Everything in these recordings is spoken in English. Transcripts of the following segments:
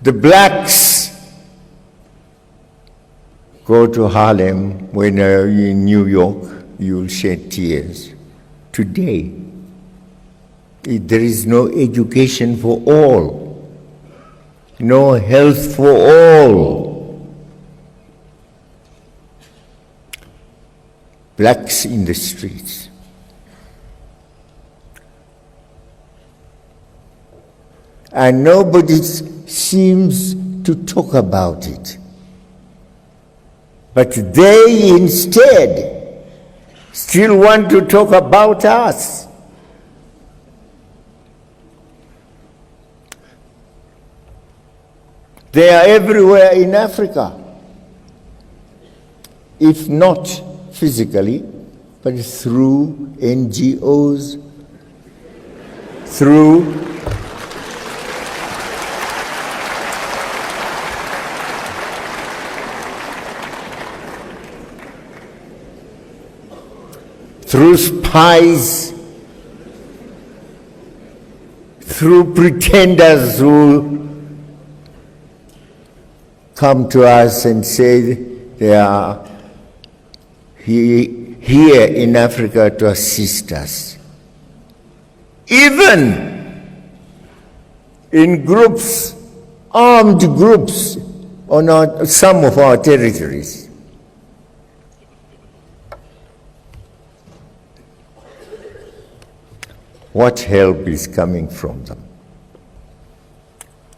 The blacks go to Harlem. When you're in New York, you'll shed tears. Today, there is no education for all, no health for all. Blacks in the streets. And nobody seems to talk about it. But they instead still want to talk about us. They are everywhere in Africa, if not physically, but through NGOs, through spies, through pretenders who come to us and say they are here in Africa to assist us. Even in groups, armed groups on some of our territories. What help is coming from them?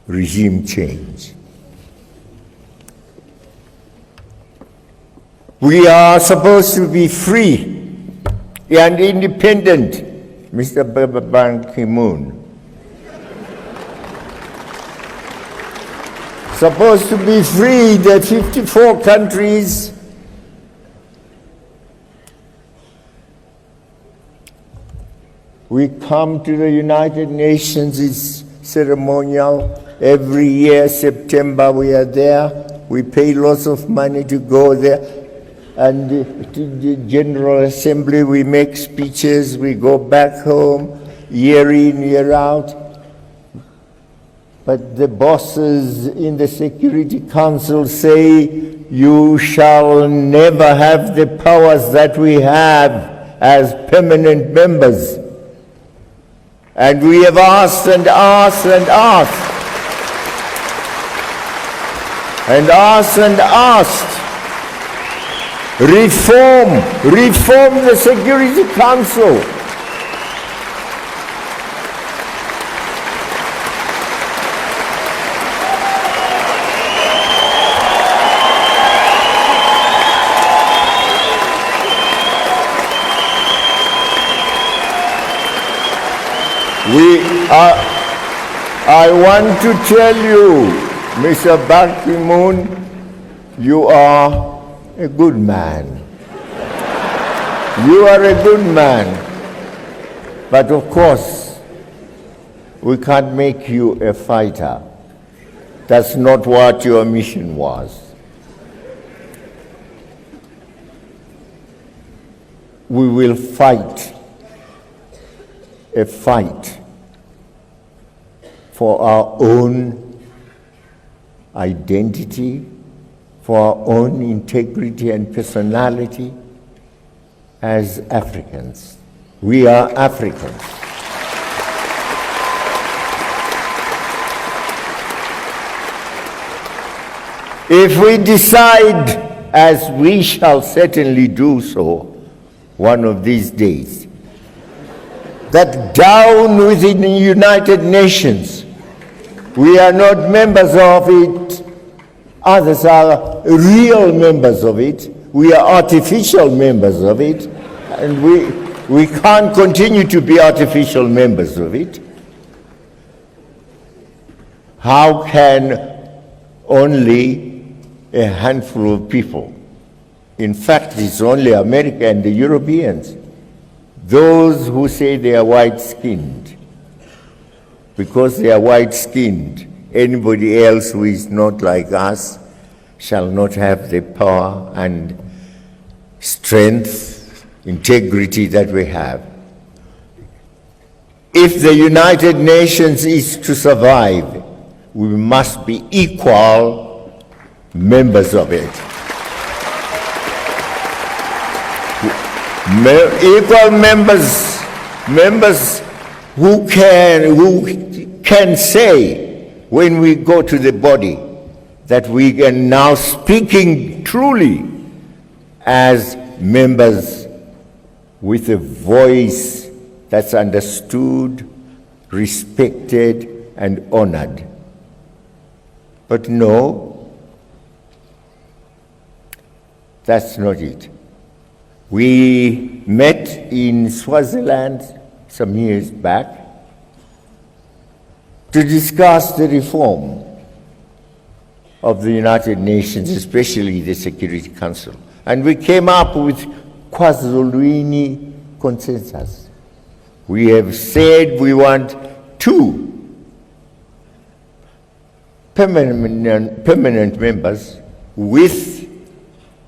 Regime change. We are supposed to be free and independent, Mr. Ban Ki-moon. Supposed to be free, the 54 countries. We come to the United Nations, it's ceremonial. Every year, September, we are there. We pay lots of money to go there. And to the General Assembly, we make speeches, we go back home, year in, year out. But the bosses in the Security Council say, you shall never have the powers that we have as permanent members. And we have asked and asked and asked, and asked and asked, reform the Security Council. I want to tell you, Mr. Ban Ki-moon, you are a good man. You are a good man. But of course, we can't make you a fighter. That's not what your mission was. We will fight a fight for our own identity, for our own integrity and personality as Africans. We are Africans. If we decide, as we shall certainly do so one of these days, that down within the United Nations, we are not members of it, others are real members of it, we are artificial members of it, and we can't continue to be artificial members of it. How can only a handful of people, in fact it's only America and the Europeans, those who say they are white-skinned, because they are white-skinned, anybody else who is not like us shall not have the power and strength, integrity that we have. If the United Nations is to survive, we must be equal members of it. Equal members who can say when we go to the body that we are now speaking truly as members with a voice that's understood, respected, and honored. But no, that's not it. We met in Swaziland some years back to discuss the reform of the United Nations, especially the Security Council. And we came up with KwaZulu consensus. We have said we want 2 permanent members with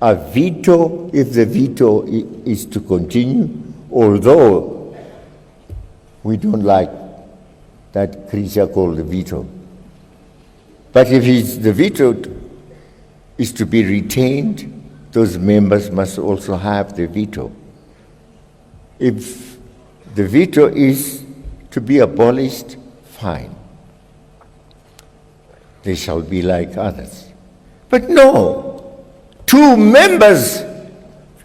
a veto if the veto is to continue, although we don't like that creature called the veto. But if the veto is to be retained, those members must also have the veto. If the veto is to be abolished, fine. They shall be like others. But no, 2 members,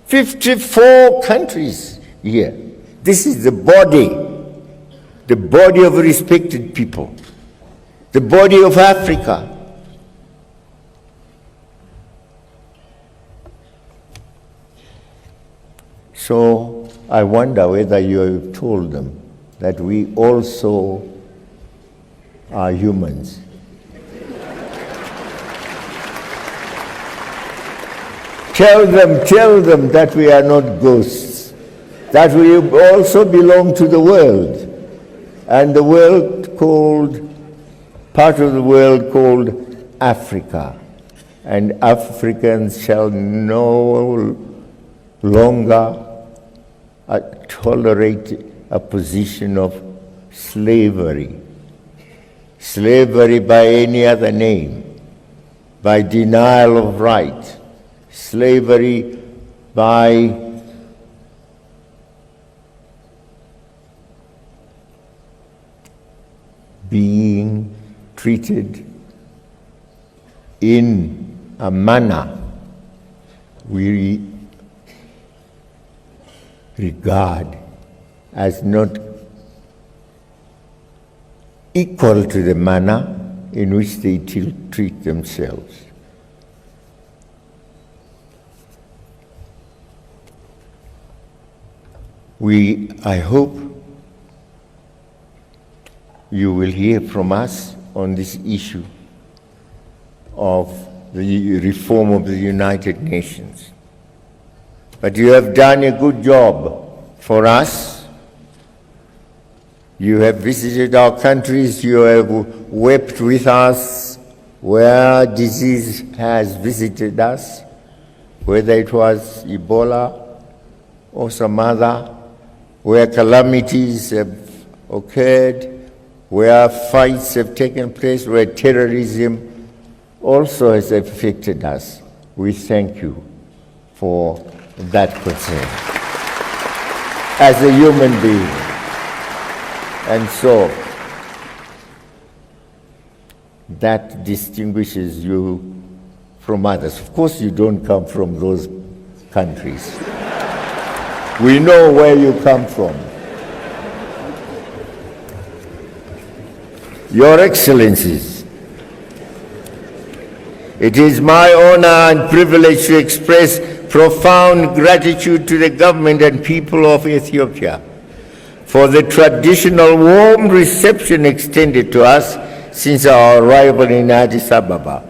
54 countries here. This is the body of respected people, the body of Africa. So I wonder whether you have told them that we also are humans. Tell them that we are not ghosts, that we also belong to the world, and the world part of the world called Africa. And Africans shall no longer tolerate a position of slavery. Slavery by any other name, by denial of right, slavery by being treated in a manner we regard as not equal to the manner in which they treat themselves. I hope you will hear from us on this issue of the reform of the United Nations. But you have done a good job for us. You have visited our countries, you have wept with us where disease has visited us, whether it was Ebola or some other, where calamities have occurred, where fights have taken place, where terrorism also has affected us. We thank you for that concern as a human being. And so that distinguishes you from others. Of course, you don't come from those countries. We know where you come from. Your Excellencies, it is my honor and privilege to express profound gratitude to the government and people of Ethiopia for the traditional warm reception extended to us since our arrival in Addis Ababa.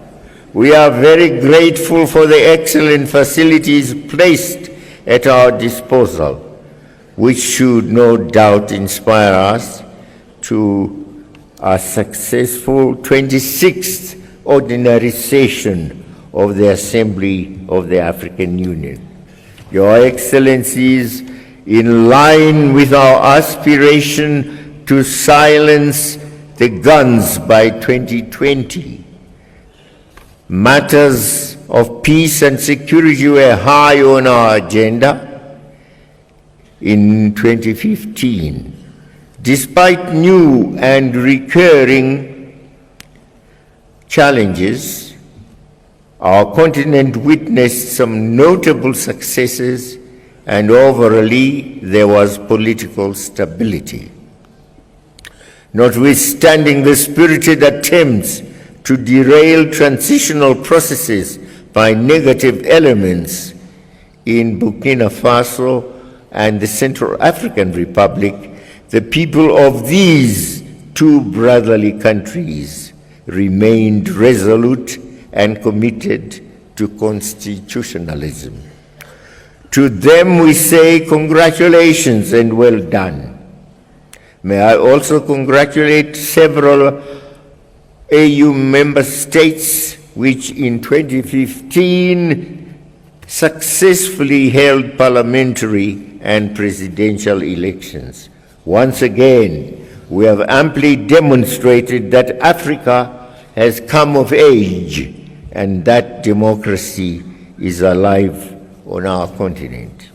We are very grateful for the excellent facilities placed at our disposal, which should no doubt inspire us to a successful 26th ordinary session of the Assembly of the African Union. Your Excellencies, in line with our aspiration to silence the guns by 2020. Matters of peace and security were high on our agenda in 2015. Despite new and recurring challenges, our continent witnessed some notable successes, and overall there was political stability. Notwithstanding the spirited attempts to derail transitional processes by negative elements in Burkina Faso and the Central African Republic, the people of these two brotherly countries remained resolute and committed to constitutionalism. To them we say congratulations and well done. May I also congratulate several AU member states which in 2015 successfully held parliamentary and presidential elections. Once again, we have amply demonstrated that Africa has come of age and that democracy is alive on our continent.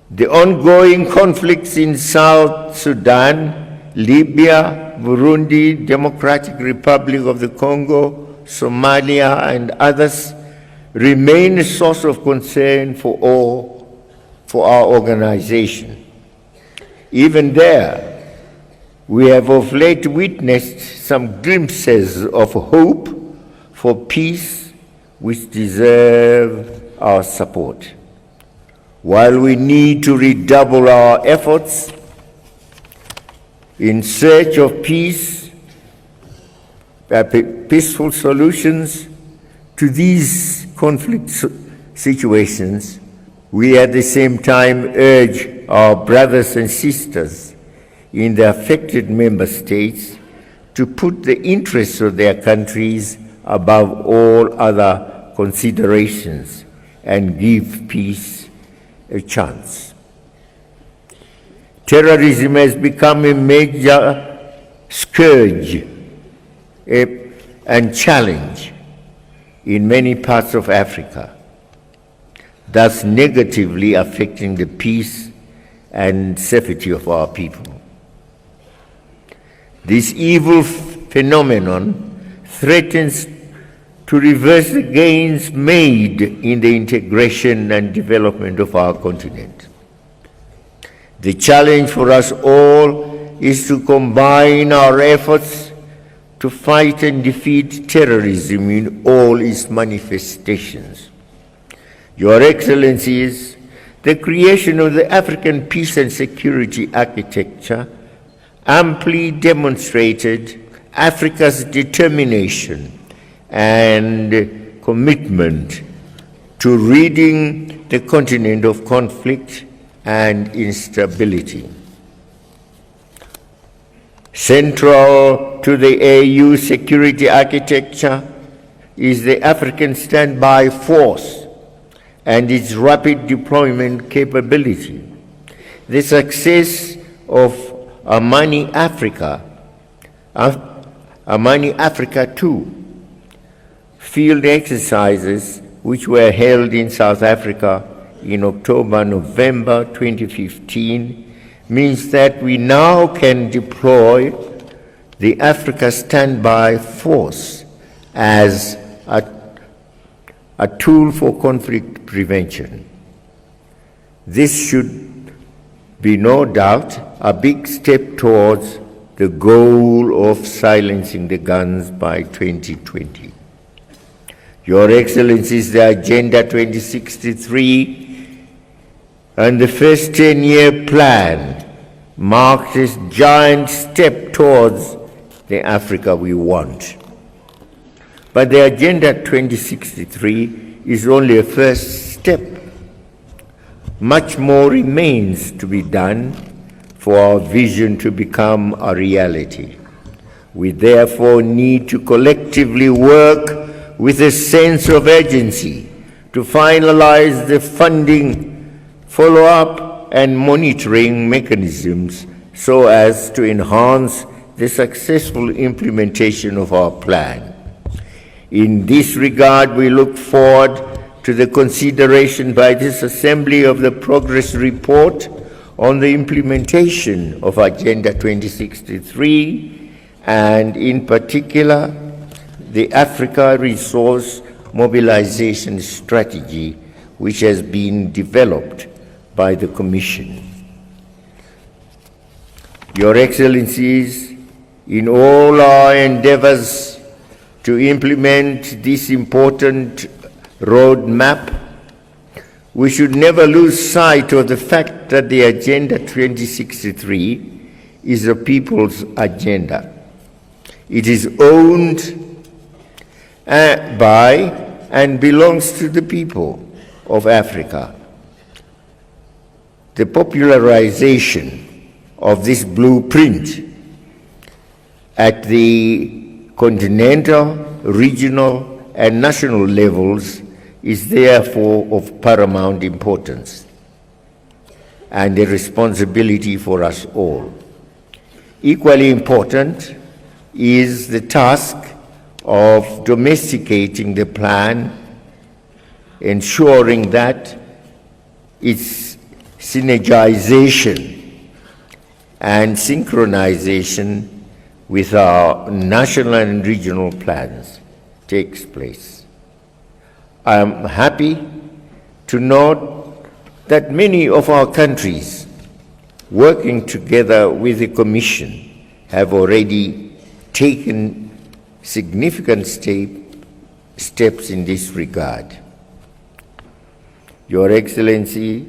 The ongoing conflicts in South Sudan, Libya, Burundi, Democratic Republic of the Congo, Somalia, and others remain a source of concern for our organization. Even there, we have of late witnessed some glimpses of hope for peace which deserve our support. While we need to redouble our efforts in search of peace, peaceful solutions to these conflict situations, we at the same time urge our brothers and sisters in the affected member states to put the interests of their countries above all other considerations and give peace a chance. Terrorism has become a major scourge and challenge in many parts of Africa, thus negatively affecting the peace and safety of our people. This evil phenomenon threatens to reverse the gains made in the integration and development of our continent. The challenge for us all is to combine our efforts to fight and defeat terrorism in all its manifestations. Your Excellencies, the creation of the African Peace and Security Architecture amply demonstrated Africa's determination and commitment to ridding the continent of conflict and instability. Central to the AU security architecture is the African Standby Force and its rapid deployment capability. The success of Amani Africa 2 field exercises which were held in South Africa in October-November 2015 means that we now can deploy the Africa Standby Force as a tool for conflict prevention. This should be no doubt a big step towards the goal of silencing the guns by 2020. Your Excellencies, the Agenda 2063 and the first 10-year plan marks this giant step towards the Africa we want. But the Agenda 2063 is only a first step. Much more remains to be done for our vision to become a reality. We therefore need to collectively work with a sense of urgency to finalize the funding, follow-up, and monitoring mechanisms so as to enhance the successful implementation of our plan. In this regard, we look forward to the consideration by this Assembly of the Progress Report on the implementation of Agenda 2063 and, in particular, the Africa Resource Mobilization Strategy, which has been developed by the Commission. Your Excellencies, in all our endeavors to implement this important roadmap, we should never lose sight of the fact that the Agenda 2063 is a people's agenda. It is owned by and belongs to the people of Africa. The popularization of this blueprint at the continental, regional, and national levels is therefore of paramount importance and a responsibility for us all. Equally important is the task of domesticating the plan, ensuring that its synergization and synchronization with our national and regional plans takes place. I am happy to note that many of our countries, working together with the Commission, have already taken significant steps in this regard. Your Excellencies,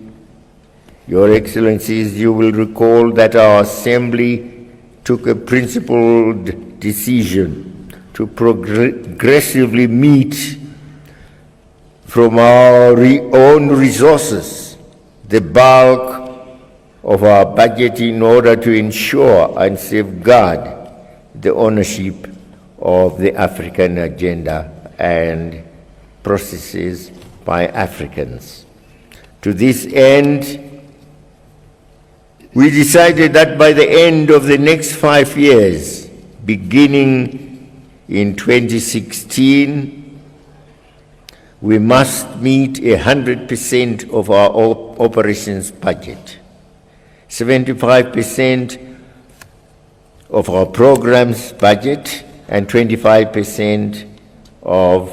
you will recall that our Assembly took a principled decision to progressively meet from our own resources the bulk of our budget in order to ensure and safeguard the ownership of the African agenda and processes by Africans. To this end, we decided that by the end of the next 5 years, beginning in 2016, we must meet 100% of our operations budget, 75% of our programs budget, and 25% of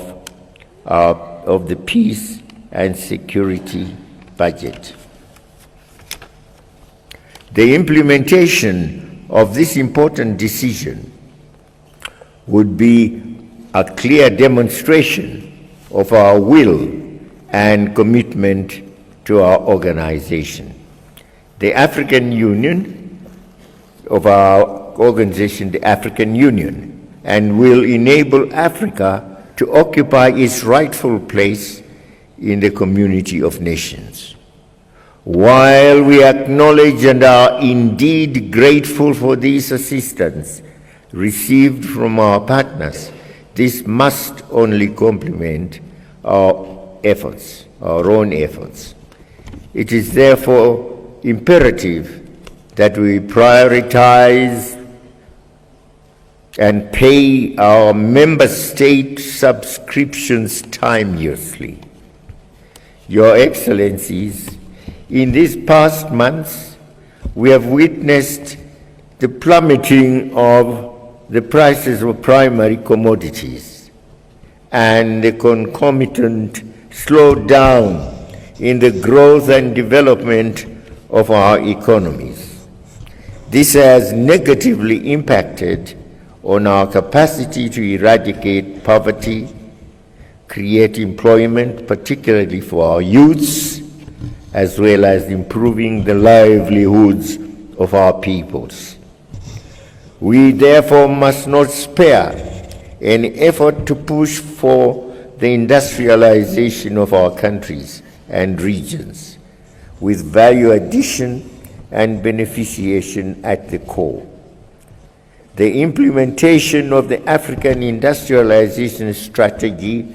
the peace and security budget. The implementation of this important decision would be a clear demonstration of our will and commitment to our organization. The African Union, of our organization, the African Union, and will enable Africa to occupy its rightful place in the community of nations. While we acknowledge and are indeed grateful for this assistance received from our partners, this must only complement our efforts, our own efforts. It is therefore imperative that we prioritize and pay our member state subscriptions timeously. Your Excellencies, in these past months, we have witnessed the plummeting of the prices of primary commodities and the concomitant slowdown in the growth and development of our economies. This has negatively impacted on our capacity to eradicate poverty, create employment, particularly for our youths, as well as improving the livelihoods of our peoples. We therefore must not spare any effort to push for the industrialization of our countries and regions, with value addition and beneficiation at the core. The implementation of the African industrialization strategy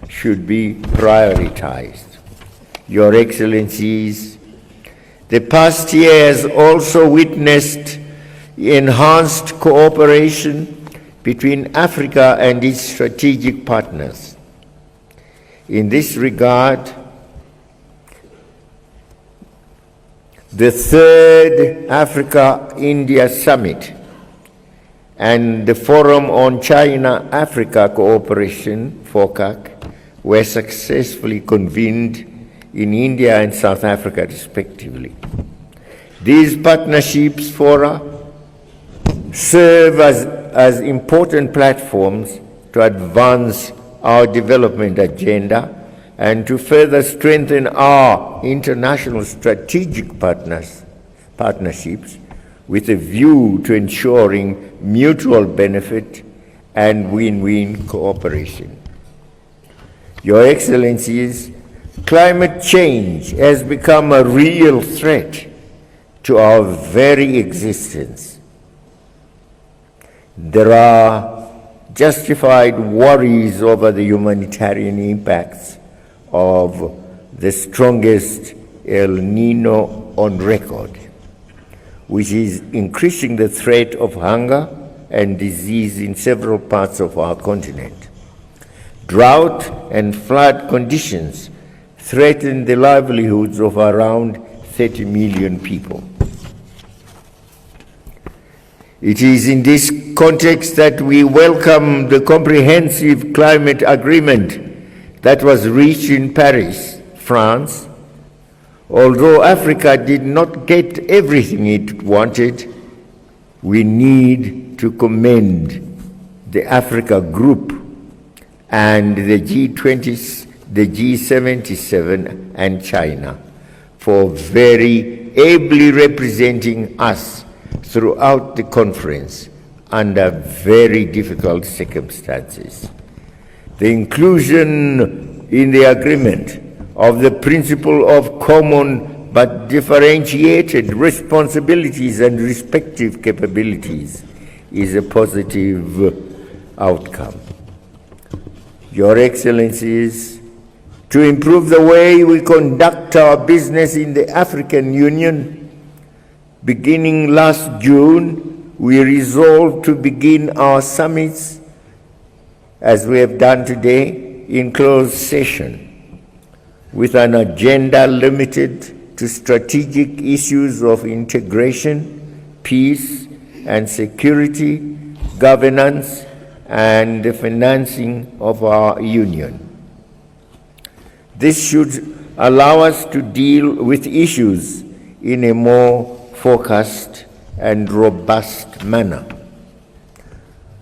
should be prioritized. Your Excellencies, the past year has also witnessed enhanced cooperation between Africa and its strategic partners. In this regard, the third Africa-India Summit and the Forum on China-Africa Cooperation, FOCAC, were successfully convened in India and South Africa, respectively. These partnerships fora serve as important platforms to advance our development agenda and to further strengthen our international strategic partnerships with a view to ensuring mutual benefit and win-win cooperation. Your Excellencies, climate change has become a real threat to our very existence. There are justified worries over the humanitarian impacts of the strongest El Nino on record, which is increasing the threat of hunger and disease in several parts of our continent. Drought and flood conditions threaten the livelihoods of around 30 million people. It is in this context that we welcome the comprehensive climate agreement that was reached in Paris, France. Although Africa did not get everything it wanted, we need to commend the Africa Group and the G20s, the G77 and China for very ably representing us throughout the conference under very difficult circumstances. The inclusion in the agreement of the principle of common but differentiated responsibilities and respective capabilities is a positive outcome. Your Excellencies, to improve the way we conduct our business in the African Union, beginning last June, we resolved to begin our summits, as we have done today, in closed session, with an agenda limited to strategic issues of integration, peace and security, governance, and the financing of our union. This should allow us to deal with issues in a more focused and robust manner.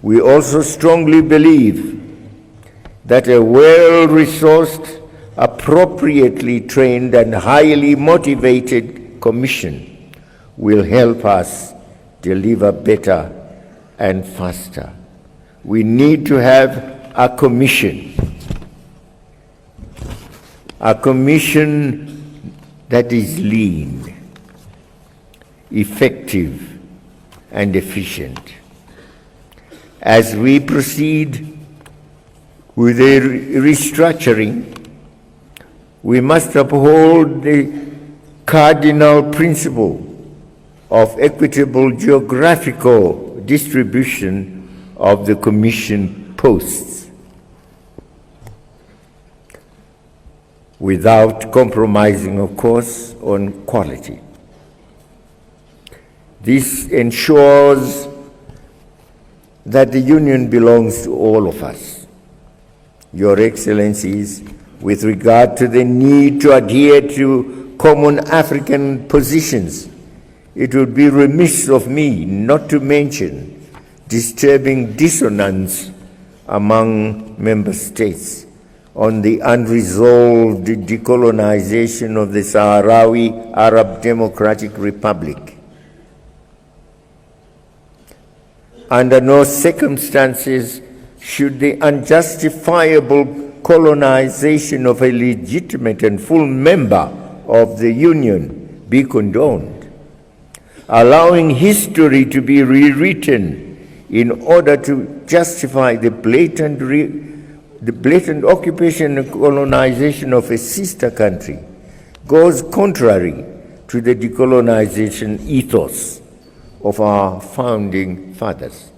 We also strongly believe that a well-resourced, appropriately trained, and highly motivated commission will help us deliver better and faster. We need to have a commission that is lean, effective, and efficient. As we proceed with the restructuring, we must uphold the cardinal principle of equitable geographical distribution of the Commission posts without compromising, of course, on quality. This ensures that the Union belongs to all of us. Your Excellencies, with regard to the need to adhere to common African positions, it would be remiss of me not to mention disturbing dissonance among member states on the unresolved decolonization of the Sahrawi Arab Democratic Republic. Under no circumstances should the unjustifiable colonization of a legitimate and full member of the Union be condoned. Allowing history to be rewritten in order to justify the blatant occupation and colonization of a sister country goes contrary to the decolonization ethos of our founding fathers.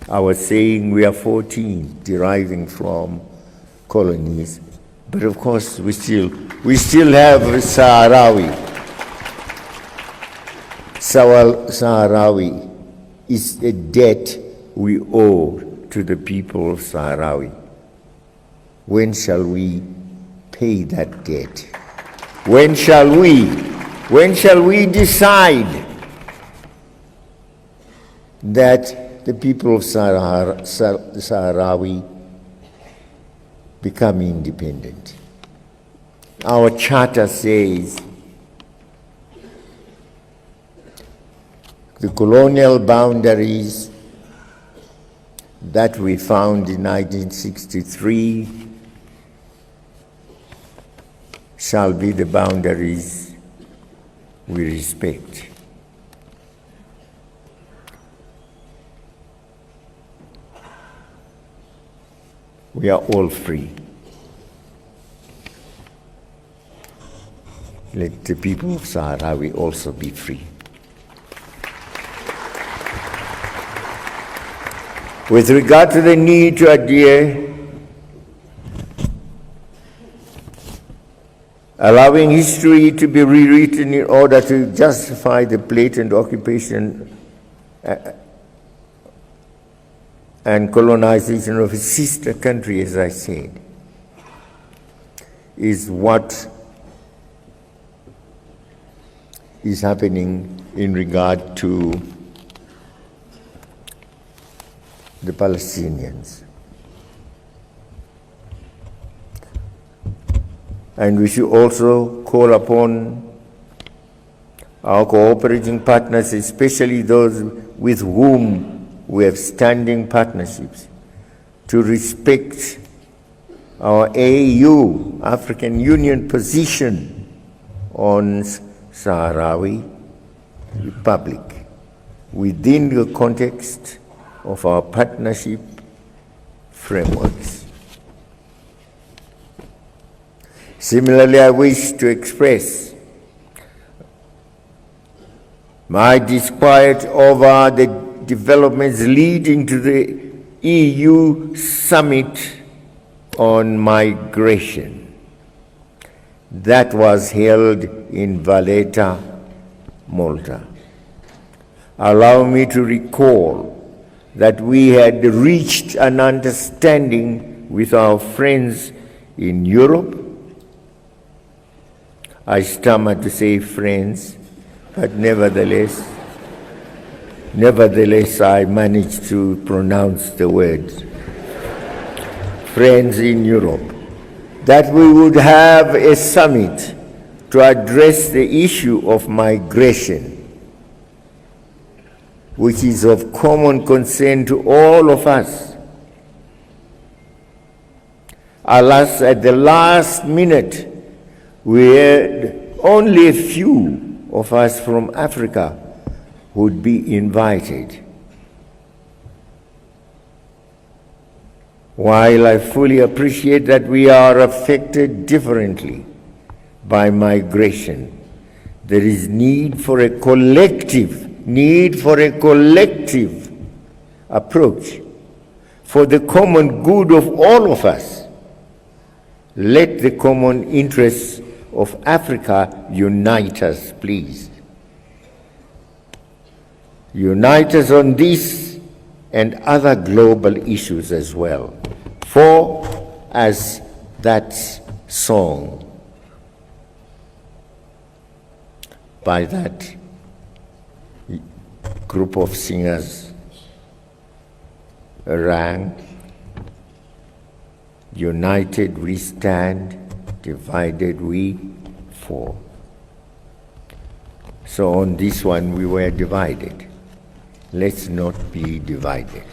Our saying, we are 14, deriving from colonies, but of course we still have Sahrawi. Sahrawi is a debt we owe to the people of Sahrawi. When shall we pay that debt? When shall we decide that the people of Sahrawi become independent? Our charter says the colonial boundaries that we found in 1963 shall be the boundaries we respect. We are all free. Let the people of Sahrawi also be free. With regard to the need to adhere, allowing history to be rewritten in order to justify the blatant occupation and colonization of a sister country, as I said, is what is happening in regard to the Palestinians. And we should also call upon our cooperating partners, especially those with whom we have standing partnerships, to respect our AU, African Union position on Sahrawi Republic within the context of our partnership frameworks. Similarly, I wish to express my disquiet over the developments leading to the EU summit on migration that was held in Valletta, Malta. Allow me to recall that we had reached an understanding with our friends in Europe. I stammer to say friends, but nevertheless I managed to pronounce the words. Friends in Europe, that we would have a summit to address the issue of migration, which is of common concern to all of us. Alas, at the last minute, we had only a few of us from Africa would be invited. While I fully appreciate that we are affected differently by migration, there is need for a collective approach for the common good of all of us. Let the common interests of Africa unite us, please. Unite us on this and other global issues as well. For, as that song by that group of singers rang, united we stand, divided we fall. So on this one we were divided. Let's not be divided.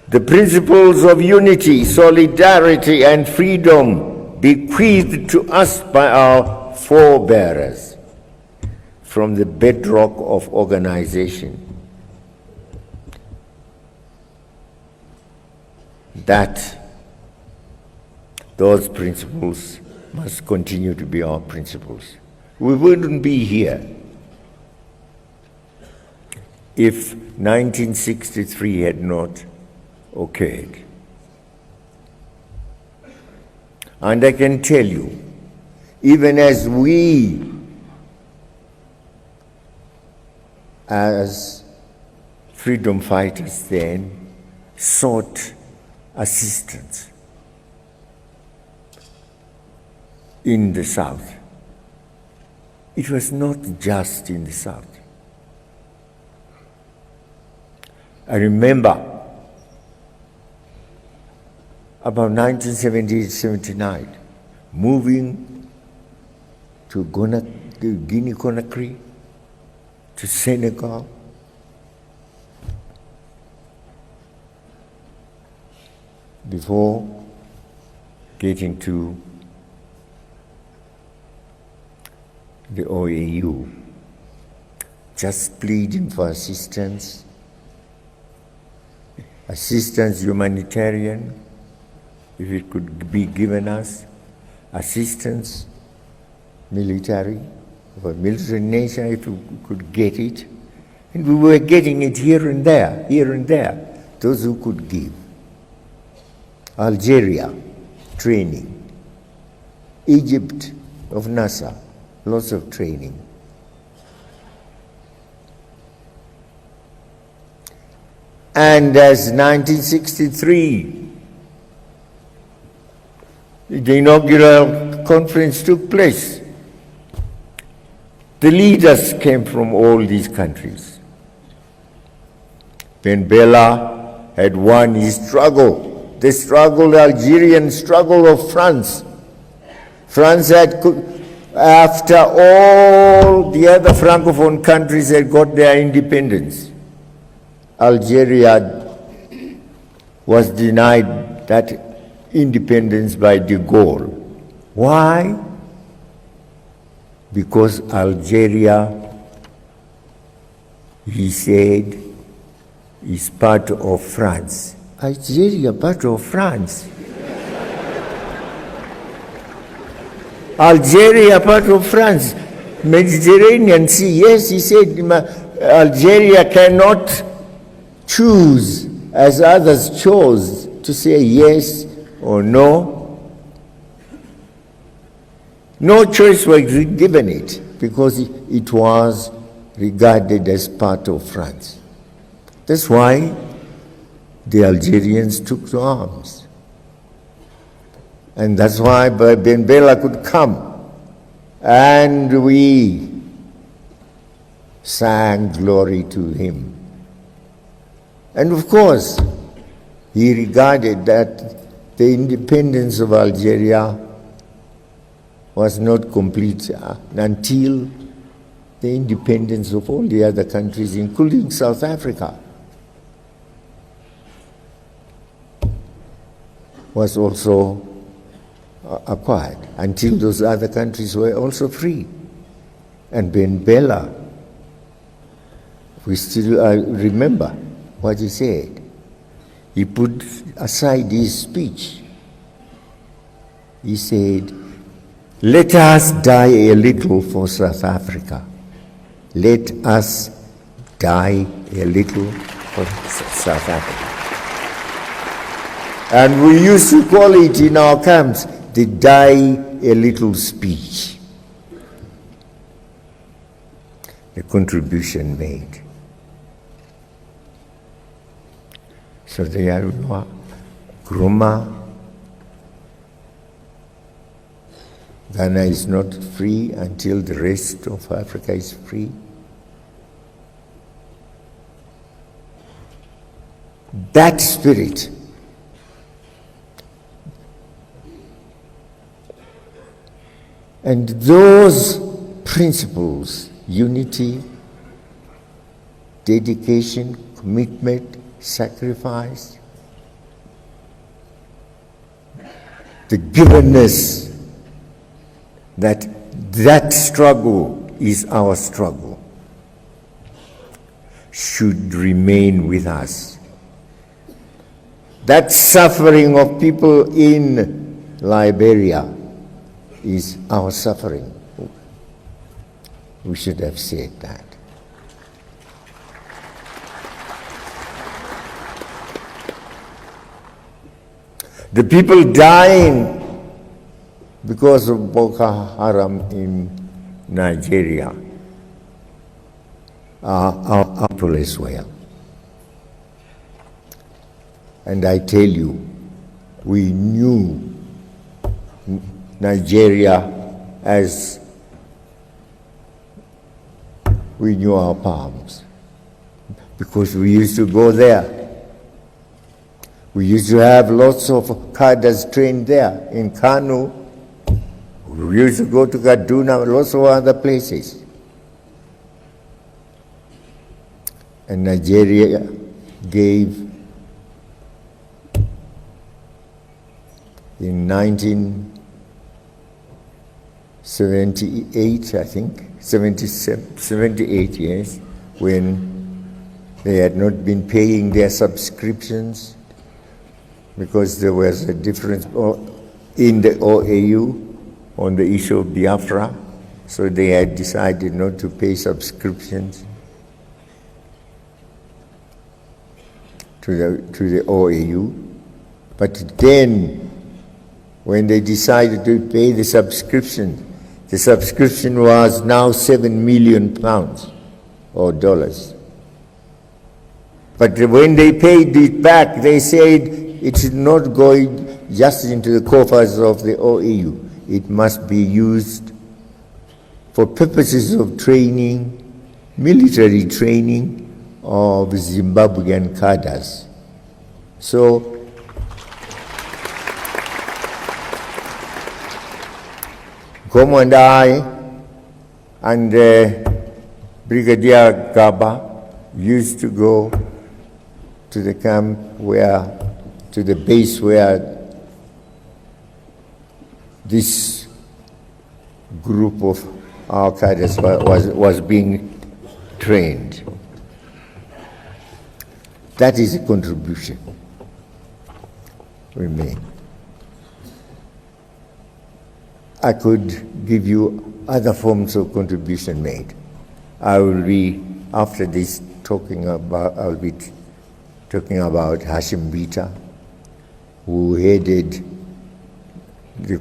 The principles of unity, solidarity, and freedom bequeathed to us by our forebears from the bedrock of organization, that those principles must continue to be our principles. We wouldn't be here if 1963 had not occurred. And I can tell you, even as we, as freedom fighters then, sought assistance in the South, it was not just in the South. I remember about 1978-79, moving to Guinea-Conakry, to Senegal, before getting to the OAU, just pleading for assistance humanitarian, if it could be given us, assistance military, of a military nature, if we could get it. And we were getting it here and there, those who could give. Algeria, training. Egypt of Nasser, lots of training. And as 1963, the inaugural conference took place, the leaders came from all these countries. Ben Bella had won his struggle, the Algerian struggle of France. France had, after all the other Francophone countries had got their independence, Algeria was denied that independence by de Gaulle. Why? Because Algeria, he said, is part of France. Algeria, part of France. Algeria, part of France. Mediterranean Sea, yes, he said, Algeria cannot choose as others chose to say yes or no. No choice was given it because it was regarded as part of France. That's why the Algerians took to arms. And that's why Ben Bella could come. And we sang glory to him. And of course, he regarded that the independence of Algeria was not complete until the independence of all the other countries, including South Africa, was also acquired, until those other countries were also free. And Ben Bella, we still remember what he said. He put aside his speech. He said, "Let us die a little for South Africa. Let us die a little for South Africa." And we used to call it in our camps the die a little speech. The contribution made. So there you are, Groma. Ghana is not free until the rest of Africa is free. That spirit and those principles, unity, dedication, commitment, sacrifice, the givenness that struggle is our struggle, should remain with us. That suffering of people in Liberia is our suffering. we should have said that. The people dying because of Boko Haram in Nigeria are our people as well. And I tell you, we knew Nigeria as we knew our palms, because we used to go there. We used to have lots of cadres trained there in Kano. We used to go to Kaduna, lots of other places. And Nigeria gave, in 1978, I think, 78, yes, when they had not been paying their subscriptions because there was a difference in the OAU on the issue of Biafra, so they had decided not to pay subscriptions to the OAU. But then, when they decided to pay the subscription was now £7 million or dollars. But when they paid it back, they said it should not go just into the coffers of the OAU. It must be used for purposes of training, military training of Zimbabwean cadres. So, Gomo and I and Brigadier Gaba used to go to the camp to the base where this group of our cadres was being trained. That is a contribution we made. I could give you other forms of contribution made. I will be, after this, talking about Hashim Bita, who headed the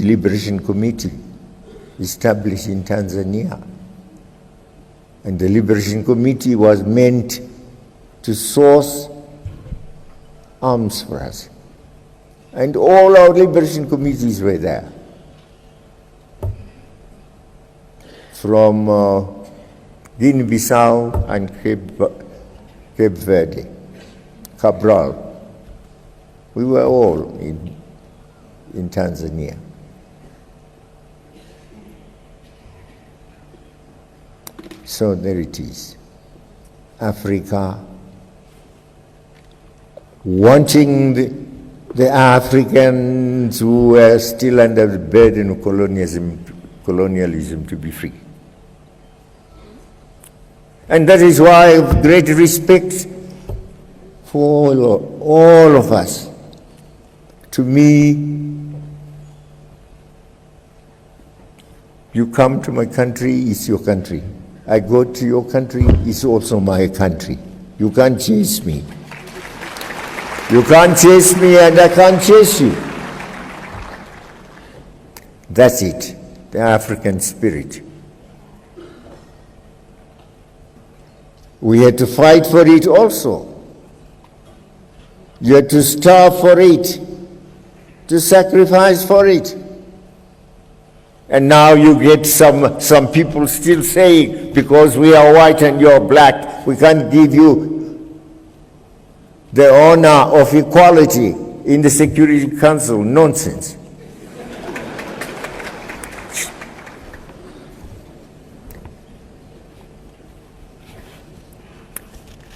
Liberation Committee established in Tanzania. And the Liberation Committee was meant to source arms for us. And all our liberation committees were there. From Guinea-Bissau and Cape Verde, Cabral. We were all in Tanzania. So there it is. Africa, wanting the Africans who were still under the burden of colonialism to be free. And that is why I have great respect for all of us. To me, you come to my country, it's your country. I go to your country, it's also my country. You can't chase me. You can't chase me and I can't chase you. That's it, the African spirit. We had to fight for it also. You had to starve for it, to sacrifice for it. And now you get some people still saying, because we are white and you're black, we can't give you the honor of equality in the Security Council. Nonsense.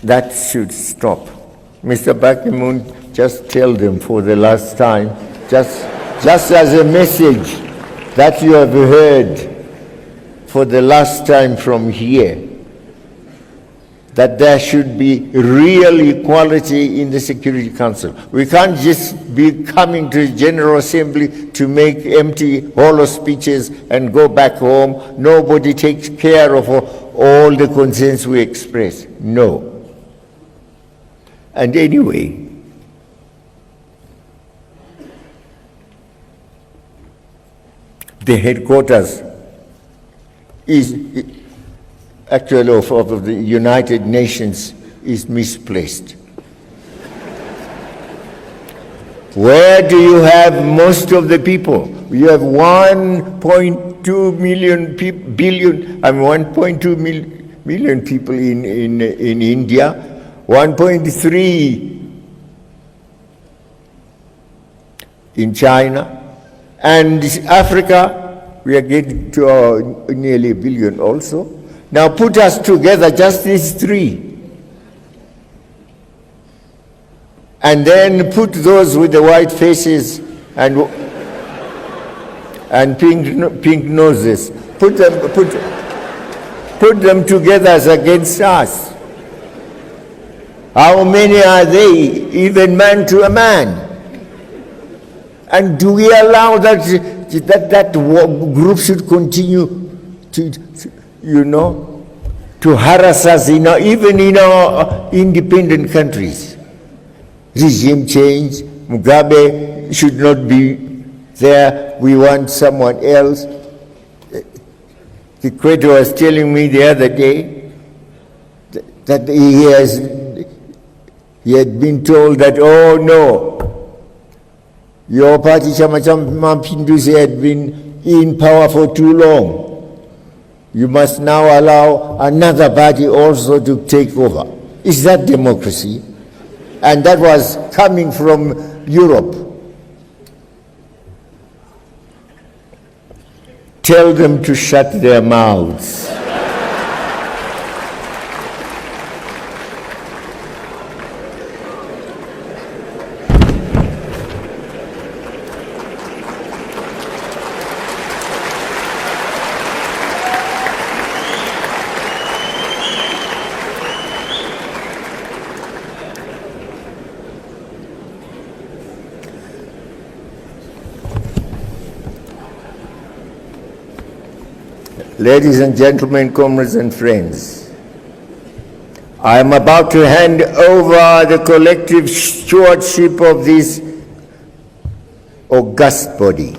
That should stop. Mr. Bakimun, just tell them for the last time, just as a message that you have heard for the last time from here, that there should be real equality in the Security Council. We can't just be coming to the General Assembly to make empty, hollow speeches and go back home. Nobody takes care of all the concerns we express. No. And anyway, the headquarters is actually of the United Nations is misplaced. Where do you have most of the people? You have 1.2 million billion, 1.2 million people in India, 1.3 in China, and Africa, we are getting to nearly a billion also. Now put us together, just these three, and then put those with the white faces and pink noses. Put them together as against us. How many are they, even man to a man? And do we allow that group should continue to harass us even in our independent countries? Regime change, Mugabe should not be there, we want someone else. The creator was telling me the other day that he had been told that, oh no, your party, Chama cha Mapinduzi, had been in power for too long. You must now allow another party also to take over. Is that democracy? And that was coming from Europe. Tell them to shut their mouths. Ladies and gentlemen, comrades and friends, I am about to hand over the collective stewardship of this august body.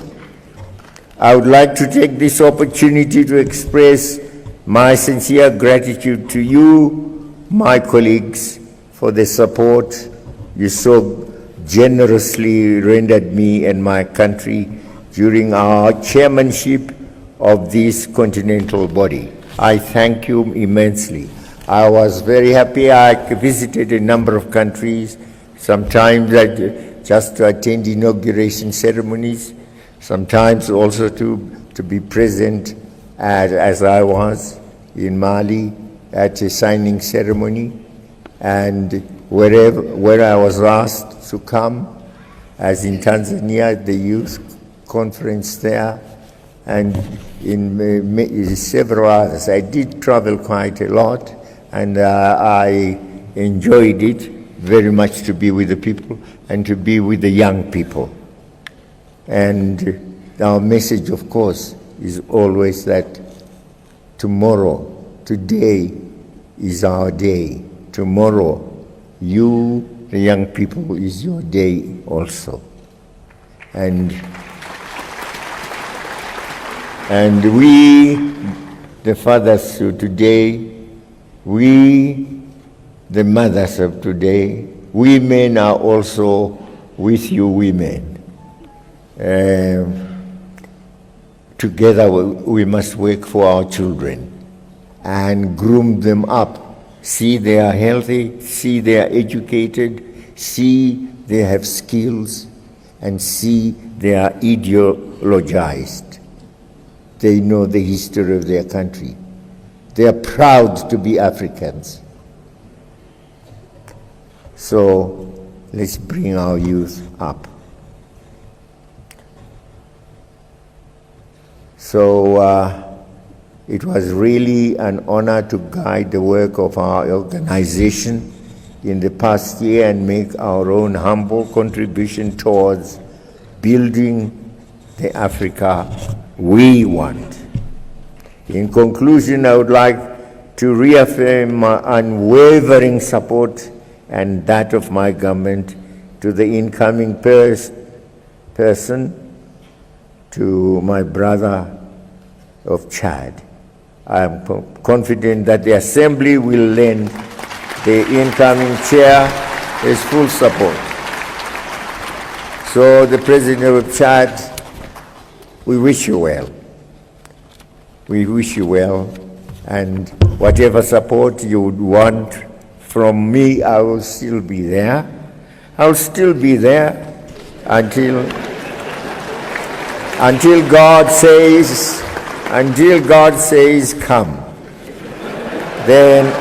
I would like to take this opportunity to express my sincere gratitude to you, my colleagues, for the support you so generously rendered me and my country during our chairmanship of this continental body. I thank you immensely. I was very happy. I visited a number of countries, sometimes just to attend inauguration ceremonies, sometimes also to be present as I was in Mali at a signing ceremony, and where I was asked to come, as in Tanzania, the youth conference there, and in several others. I did travel quite a lot, and I enjoyed it very much to be with the people and to be with the young people. And our message, of course, is always that today is our day. Tomorrow, you, the young people, is your day also. And we, the fathers of today, we, the mothers of today, we men are also with you women. Together we must work for our children and groom them up. See they are healthy, see they are educated, see they have skills, and see they are ideologized. They know the history of their country. They are proud to be Africans. So let's bring our youth up. So It was really an honor to guide the work of our organization in the past year and make our own humble contribution towards building the Africa we want. In conclusion, I would like to reaffirm my unwavering support and that of my government to the incoming person, to my brother of Chad. I am confident that the Assembly will lend the incoming chair his full support. So, the President of Chad, we wish you well. We wish you well, and whatever support you would want from me, I will still be there. I will still be there until God says, come. Then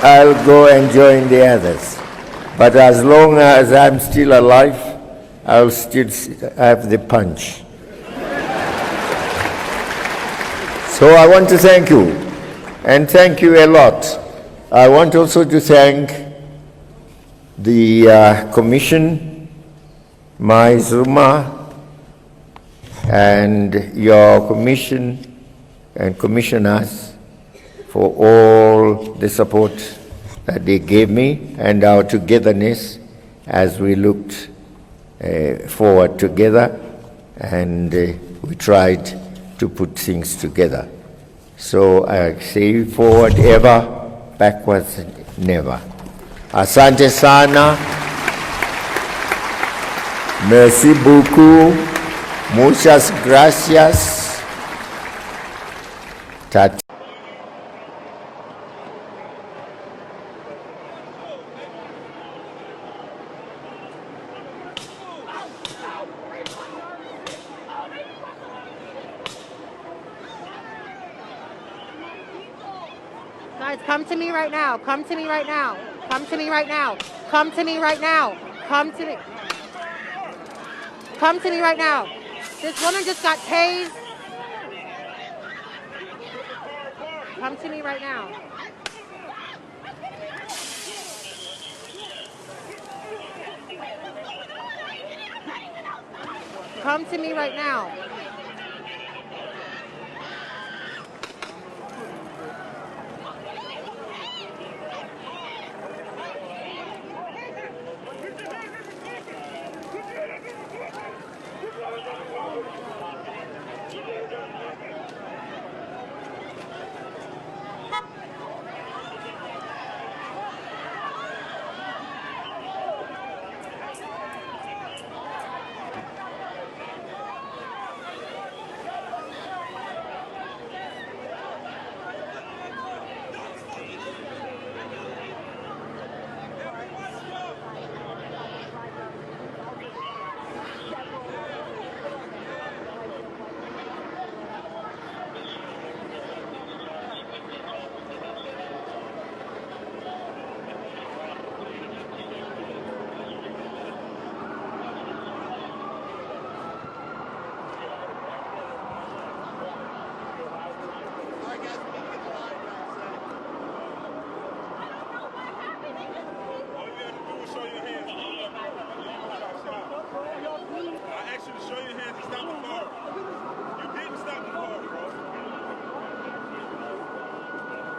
I'll go and join the others. But as long as I'm still alive, I'll still have the punch. So I want to thank you, and thank you a lot. I want also to thank the Commission, Maizuma, and your Commission and Commissioners for all the support that they gave me and our togetherness as we looked forward together, and we tried to put things together. So I say forward ever, backwards never. Asante sana. Merci beaucoup. Muchas gracias. Guys, come to me right now. Come to me right now. Come to me right now. Come to me right now. Come to me. Come to me right now. This woman just got tased. Come to me right now. Come to me right now.